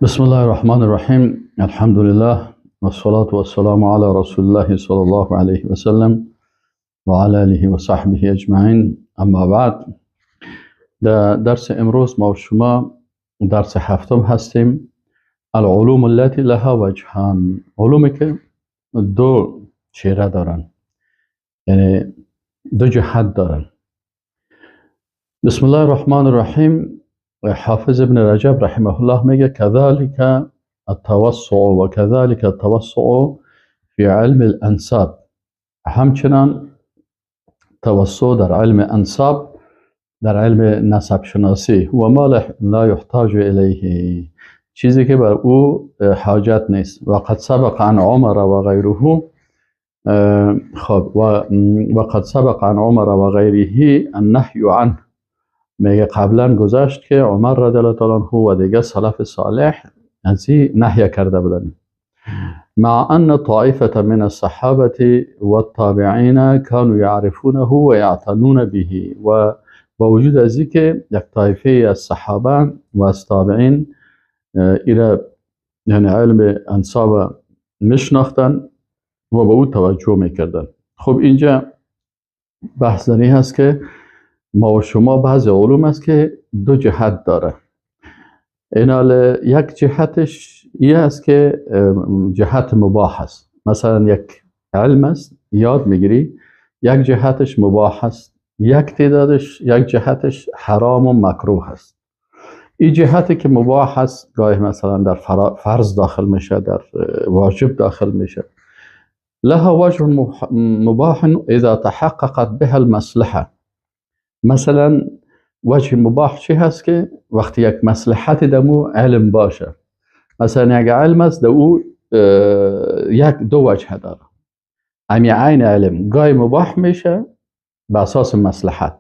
بسم الله الرحمن الرحيم. الحمد لله والصلاة والسلام على رسول الله صلى الله عليه وسلم وعلى آله وصحبه أجمعين. اما بعد، در درس امروز ما و شما درس هفتم هستیم. العلوم التي لها وجهان، علومی که دو چهره دارن، یعنی دو جهت دارن. بسم الله الرحمن الرحیم. حافظ ابن رجب رحمه الله میگه كذلك التوسع و كذلك التوسع في علم الانساب. همچنان توسع در علم انساب، در علم نسب شناسی، و ما لا يحتاج الیه، چیزی که بر او حاجت نیست. و قد سبق عن عمر و غیره، و قد سبق عن عمر و غیره النهی عنه. میگه قبلا گذشت که عمر رضی الله تعالی عنه و دیگه سلف صالح از این نهی کرده بودند. مع ان طائفه من الصحابه والتابعین كانوا يعرفونه و يعتنون به، و با وجود از این که یک طایفه از صحابه و از تابعین یعنی علم انساب میشناختن و به او توجه میکردن. خب اینجا بحث داری هست که ما و شما بعضی علوم است که دو جهت داره. اینال یک جهتش این است که جهت مباح است، مثلا یک علم است یاد میگیری، یک جهتش مباح است، یک جهتش حرام و مکروه است. این جهتی که مباح است گاهی مثلا در فرض داخل میشه، در واجب داخل میشه. لها وجه مباح اذا تحققت به المصلحه. مثلا وجه مباح چی هست که وقتی یک مصلحت دمو علم باشه. مثلا یک علم است او یک دو وجه داره. امی عین علم گاهی مباح میشه به اساس مصلحت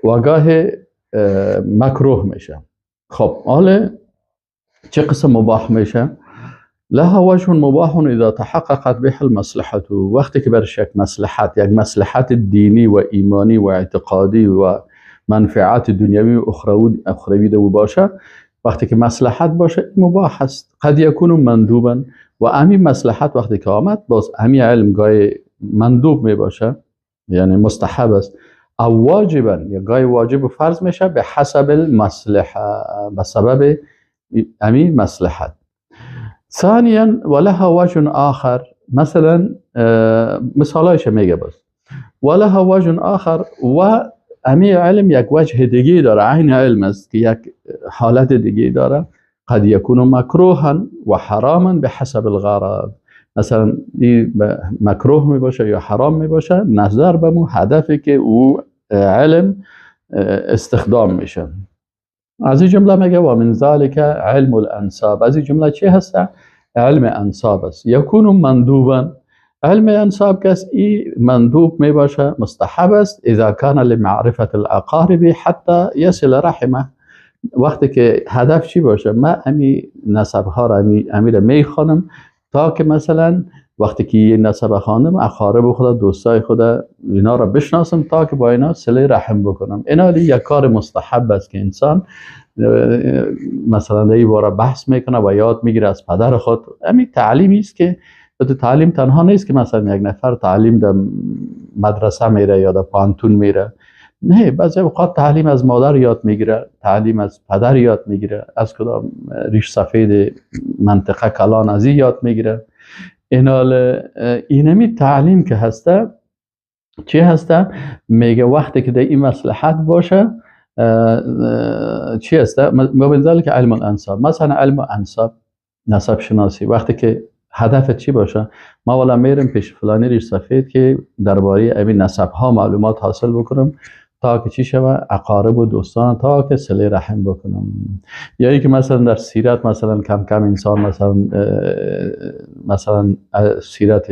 و گاهی مکروه میشه. خب حالا چه قسم مباح میشه؟ لها وجه مباح اذا تحققت به المصلحه. وقتی که برش یک مصلحت دینی و ایمانی و اعتقادی و منفعت دنیوی و اخروی دو باشه، وقتی که مصلحت باشه مباح است. قد یکون مندوبا، و امی مصلحت وقتی که آمد باز امی علم گاهی مندوب می باشه، یعنی مستحب است، او واجبا یا گاهی واجب و فرض میشه به حسب المصلحه، به سبب امی مصلحت. ثانیا ولها وجه آخر، مثلا مثالایش میگه باز ولها وجه آخر، و امی علم یک وجه دیگه داره، عین علم است که یک حالت دیگه داره. قد یکون مکروها و حراما به حسب الغرض. مثلا مکروه می باشه یا حرام می باشه نظر به مو هدفی که او علم استخدام میشه. از این جمله میگه و من ذلك علم الانساب. از این جمله چی هست؟ علم انساب است. یکون مندوبا، علم انساب کس ای مندوب می باشه، مستحب است. اذا کان لمعرفت الاقارب حتی یصل رحمه. وقتی که هدف چی باشه؟ من امی نسب ها را امی می خوانم تا که مثلا وقتی که یه نسب خانم اقارب خدا، دوستای خدا، اینا را بشناسم تا که با اینا صله رحم بکنم. اینا یک کار مستحب است که انسان مثلا در این باره بحث میکنه و یاد میگیره از پدر خود. همین تعلیمی است که تعلیم تنها نیست که مثلا یک نفر تعلیم در مدرسه میره یا در پانتون میره، نه، بعضی اوقات تعلیم از مادر یاد میگیره، تعلیم از پدر یاد میگیره، از کدام ریش سفید منطقه کلان از این یاد میگیره. اینمی تعلیم که هسته چی هسته؟ میگه وقتی که در این مصلحت باشه چی هسته؟ من ذلك علم الانساب. مثلا علم انساب، نسب شناسی، وقتی که هدفت چی باشه؟ ما والا میرم پیش فلانی ریش سفید که درباره این نسب ها معلومات حاصل بکنم تا که چی شوه؟ اقارب و دوستان، تا که صله رحم بکنم. یا ای که مثلا در سیرت مثلا کم کم انسان مثلا سیرت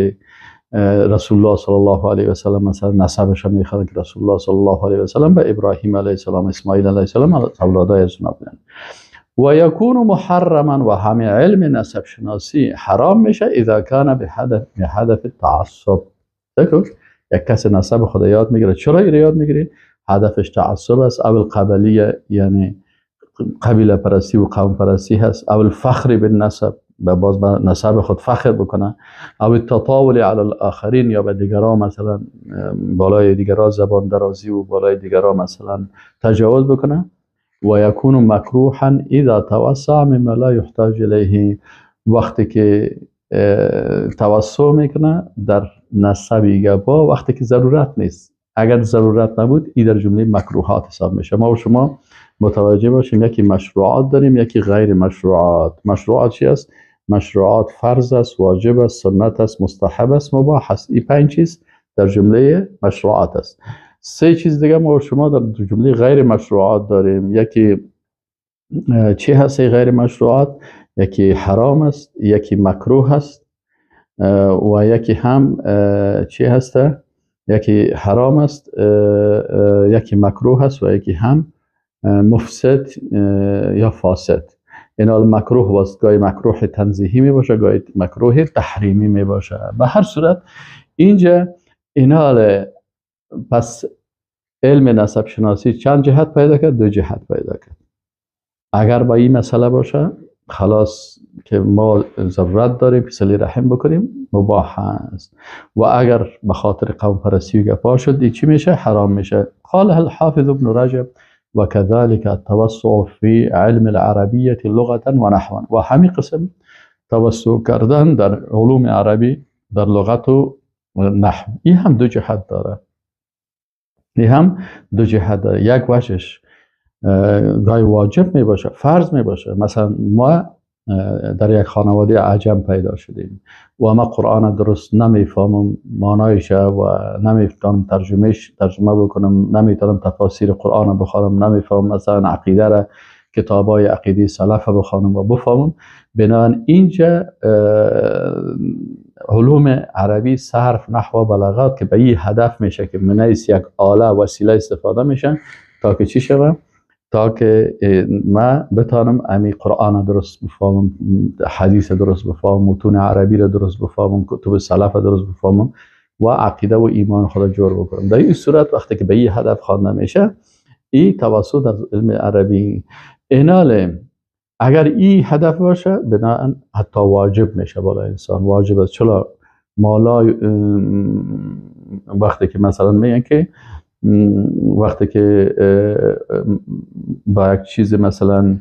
رسول الله صلی الله علیه و سلم مثلا نسبش هم میخواد که رسول الله صلی الله علیه و سلم به ابراهیم علیه السلام، اسماعیل علیه السلام اولادای از اونا بودن. و یکون محرما، و همه علم نسب شناسی حرام میشه اذا کان به هدف تعصب. یک کس نسب خدا یاد میگیره، چرا یاد میگیره؟ هدفش تعصب است، او القبلیه، یعنی قبیله پرستی و قوم پرستی هست، او الفخر بالنسب، به باز به نسب خود فخر بکنه، او التطاول علی الاخرین، یا به دیگران مثلا بالای دیگران زبان درازی و بالای دیگران مثلا تجاوز بکنه. و یکون مکروها اذا توسع مما لا یحتاج الیه، وقتی که توسع میکنه در نسب گپا وقتی که ضرورت نیست. اگر ضرورت نبود این در جمله مکروهات حساب میشه. ما و شما متوجه باشیم یکی مشروعات داریم، یکی غیر مشروعات. مشروعات چی است؟ مشروعات فرض است، واجب است، سنت است، مستحب است، مباح است. این 5 چیز در جمله مشروعات است. 3 چیز دیگه ما و شما در جمله غیر مشروعات داریم. یکی چی هست غیر مشروعات؟ یکی حرام است، یکی مکروه است، و یکی هم چی هسته؟ یکی حرام است، یکی مکروه است، و یکی هم مفسد یا فاسد. این مکروه است، گاهی مکروه تنزیهی می باشه، گاهی مکروه تحریمی می باشه. به هر صورت اینجا اینا پس علم نسب شناسی چند جهت پیدا کرد؟ 2 جهت پیدا کرد. اگر با این مسئله باشه خلاص که ما ضرورت داریم که صله رحم بکنیم، مباح است. و اگر به خاطر قوم پرستی و گپا شد چی میشه؟ حرام میشه. قال الحافظ ابن رجب وكذلك التوسع في علم العربية لغة ونحوا. و همین قسم توسع کردن در علوم عربی در لغت و نحو، این هم 2 جهت داره. این هم 2 جهت داره. یک وجهش گاهی واجب می باشه، فرض می باشه. مثلا ما در یک خانواده عجم پیدا شدیم و ما قرآن درست نمیفهمم معنایش و نمیتونم ترجمه بکنم، نمیتونم تفاسیر قرآن بخونم، نمیفهمم مثلا عقیده را، کتابای عقیده سلف بخونم و بفهمم. بنابراین اینجا علوم عربی، صرف، نحو و بلاغات که به این هدف میشه که من یک آله وسیله استفاده میشن تا که چی شوه؟ تا که ما بتانم امی قرآن درست بفهمم، حدیث درست بفهمم، متون عربی را درست بفهمم، کتب سلف درست بفهمم و عقیده و ایمان خود جور بکنم. در این صورت وقتی که به این هدف خوانده میشه، این توسط در علم عربی. اینال اگر این هدف باشه بناهن حتی واجب میشه بالا انسان، واجب است. چرا؟ مالا وقتی که مثلا میگن که وقتی که با یک چیز مثلا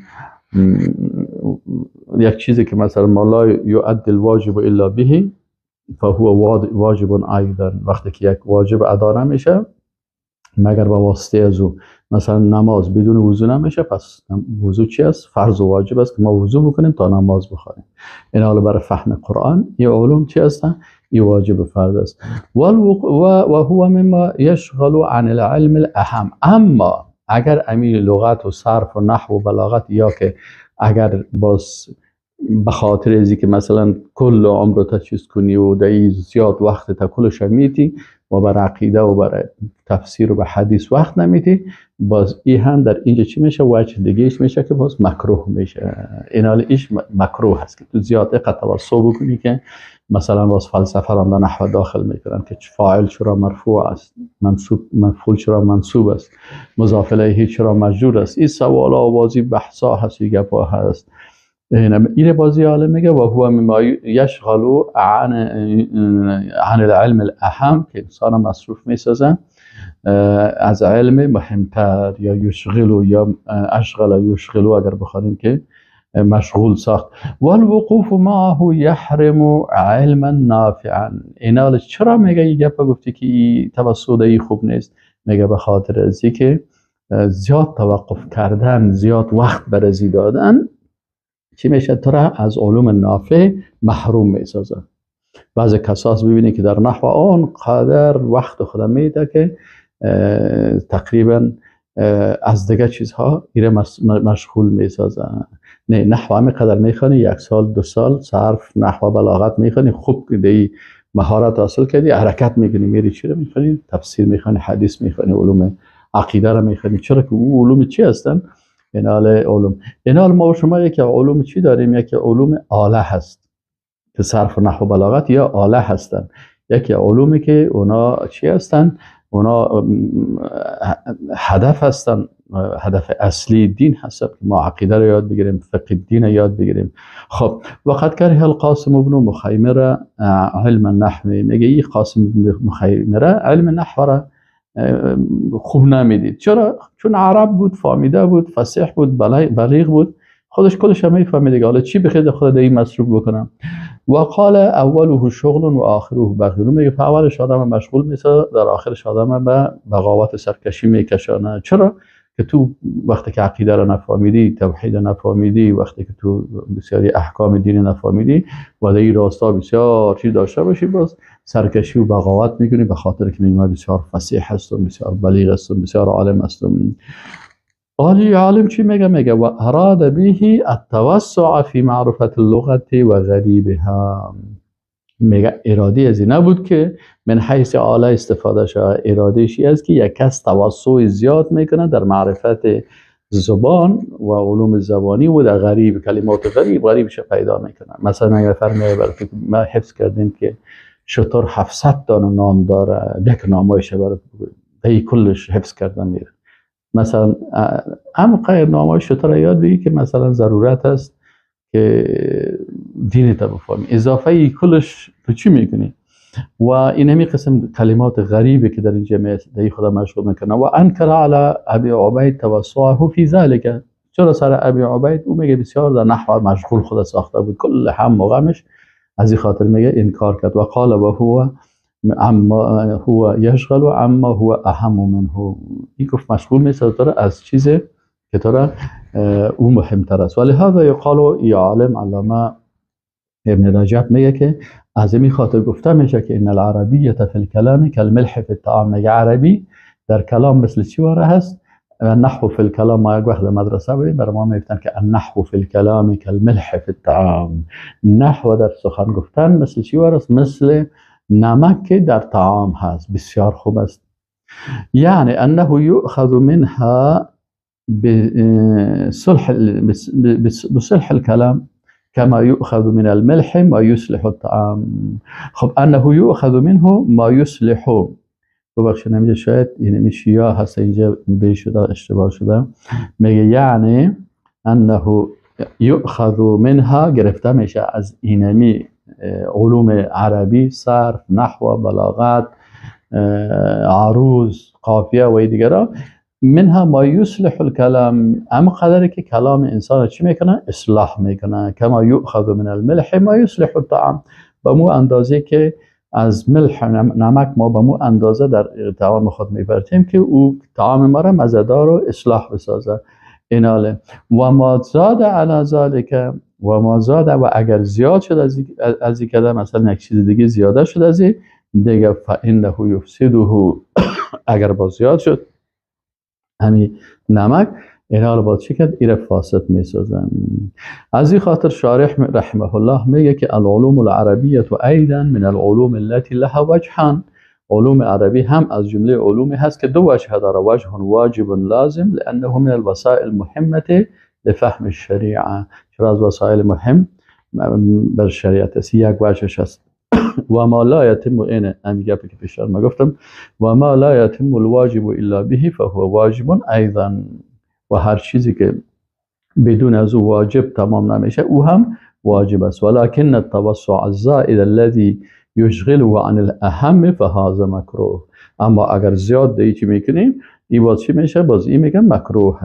یک چیزی که مثلا مالا یؤدی الواجب الا به فهو واجب ایضا، وقتی که یک واجب ادا نمیشه مگر با واسطه از او، مثلا نماز بدون وضو نمیشه، پس وضو چی است؟ فرض و واجب است که ما وضو بکنیم تا نماز بخونیم. این حالا برای فهم قرآن این علوم چی هستن؟ این واجب فرض است. و هو مما یشغل عن العلم الاهم. اما اگر امی لغت و صرف و نحو و بلاغت، یا که اگر باز به خاطر ازی که مثلا کل عمر تا چیز کنی و دایی زیاد وقت تا کلش میتی و بر عقیده و بر تفسیر و به حدیث وقت نمیتی، باز این هم در اینجا چی میشه؟ وجه دیگهش میشه که باز مکروه میشه. این حال ایش مکروه هست که تو زیاد دقت توسع بکنی که مثلا باز فلسفه را در نحو داخل میکنن که فاعل چرا مرفوع است، مفعول چرا منصوب است، مضاف الیه چرا مجرور است. این سوالا و بازی بحثا هست، گپا هست. این بازی عالم میگه و هو مما یشغل عن العلم الاهم، که انسان مصروف میسازن از علم مهمتر، یا یشغل یا اشغل یشغل اگر بخوانیم که مشغول ساخت. والوقوف معه یحرم علما نافعا. اینا چرا میگه این گپ گفتی که توسط ای خوب نیست؟ میگه به خاطر ازی که زیاد توقف کردن، زیاد وقت برزی دادن چی میشه؟ تو را از علوم نافع محروم میسازه. بعض کساس ببینید که در نحو آن قدر وقت خود میده که تقریبا از دیگه چیزها ایره مشغول میسازه. نه، نحو همه قدر میخوانی، 1 سال 2 سال صرف نحو بلاغت میخوانی، خوب دی مهارت حاصل کردی، حرکت میکنی، میری چی رو میخوانی؟ تفسیر میخوانی، حدیث میخوانی، علوم عقیده رو میخوانی. چرا که او علوم چی هستن؟ اینال علوم. اینال ما و شما یکی علوم چی داریم؟ یکی علوم آله هست که صرف و نحو و بلاغت یا آله هستن. یکی علومی که اونا چی هستن؟ اونا هدف هستن، هدف اصلی دین هست که ما عقیده رو یاد بگیریم، فقه دین رو یاد بگیریم. خب وقت کره القاسم ابن مخیمره علم النحو، میگه این قاسم ابن مخیمره علم نحو را خوب نمیدید. چرا؟ چون عرب بود، فهمیده بود، فصیح بود، بلیغ بود، خودش همه فهمیده. حالا چی بخید خود این مصروف بکنم؟ و قال اوله شغل و آخره بغیره، میگه اولش آدم مشغول میشه، در آخرش آدم به بغاوت سرکشی میکشانه. چرا؟ که تو وقتی که عقیده را نفهمیدی، توحید را نفهمیدی، وقتی که تو بسیاری احکام دین نفهمیدی و در این راستا بسیار چیز داشته باشی، باز سرکشی و بغاوت میکنی، به خاطر که میگه بسیار فصیح هستم، بسیار بلیغ هستم، بسیار عالم هستم. قالی عالم چی میگه؟ میگه و اراد به التوسع فی معرفت اللغت و غریبها. میگه ارادی از این نبود که من حیث آله استفاده شد، ارادیشی است که یک کس توسع زیاد میکنه در معرفت زبان و علوم زبانی و در غریب، کلمات غریبش پیدا میکنه. مثلا اگر فرمایه ما حفظ کردیم که شطور 700 تا نام داره، یک نامایش برات بگویم، کلش حفظ کردن میره. مثلا غیر نامای شطور یاد بگی که مثلا ضرورت است که دین تا بفهمی، اضافه کلش تو چی میکنی؟ و این همی قسم کلمات غریبه که در این جمعیت در خدا مشغول میکنه. و انکر علی ابی عبید توسعه فی ذلک. چرا سر ابی عبید؟ او میگه بسیار در نحو مشغول خدا ساخته بود، کل هم و غمش از این خاطر میگه انکار کرد. و قال و هو اما هو یشغل و اما هو اهم منه. این گفت مشغول میشه از چیزی که تو او مهمتر است. ولی هذا یقال یا عالم علامه ابن رجب میگه که از این خاطر گفته میشه که ان العربیه فی الکلام کالملح فی الطعام. میگه عربی در کلام مثل چی واره هست؟ النحو فی الکلام. ما یک وقت مدرسه بودیم برای ما میگفتن که النحو فی الکلام کالملح فی الطعام. نحو در سخن گفتن مثل چی واره است؟ مثل نمک که در طعام هست. بسیار خوب است. یعنی انه یؤخذ منها بصلح الكلام كما يؤخذ من الملح ما يصلح الطعام. خب انه يؤخذ منه ما يصلح. ببخشید نمیشه، شاید این میشه یا هست اینجا بی شده اشتباه شده. میگه یعنی انه یؤخذ منها، گرفته میشه از اینمی علوم عربی، صرف، نحو، بلاغت، عروض، قافیه و دیگرها، منها ما یصلح الکلام، اما قدری که کلام انسان چی میکنه؟ اصلاح میکنه. کما یؤخذ من الملح ما یصلح الطعام. به مو اندازه که از ملح نمک ما به مو اندازه در طعام خود میبرتیم که او طعام ما را مزه‌دار و اصلاح بسازه. ایناله و ما زاد علی ذلک و ما زاد، و اگر زیاد شد از این کده، مثلا یک چیز دیگه زیاده شد از این دیگه، فانه یفسده. اگر با زیاد شد همین نمک، اینا رو با چی کرد؟ ایره فاسد میسازن. از این خاطر شارح رحمه الله میگه که العلوم العربیه ایضا من العلوم التي لها وجهان. علوم عربی هم از جمله علومی هست که دو وجه داره. وجه واجب لازم لانه من الوسائل المهمه لفهم الشریعه. چرا از وسایل مهم بر شریعت است. یک وجهش هست. و ما لا یتم، این امیگه که پیشتر ما گفتم، و ما لا یتم الواجب الا به فهو واجب ایضا. و هر چیزی که بدون از او واجب تمام نمیشه او هم واجب است. ولكن التوسع الزائد الذي يشغله عن الاهم فهذا مکروه. اما اگر زیاد دیگه میکنیم این باز چی میشه؟ باز این میگن مکروه.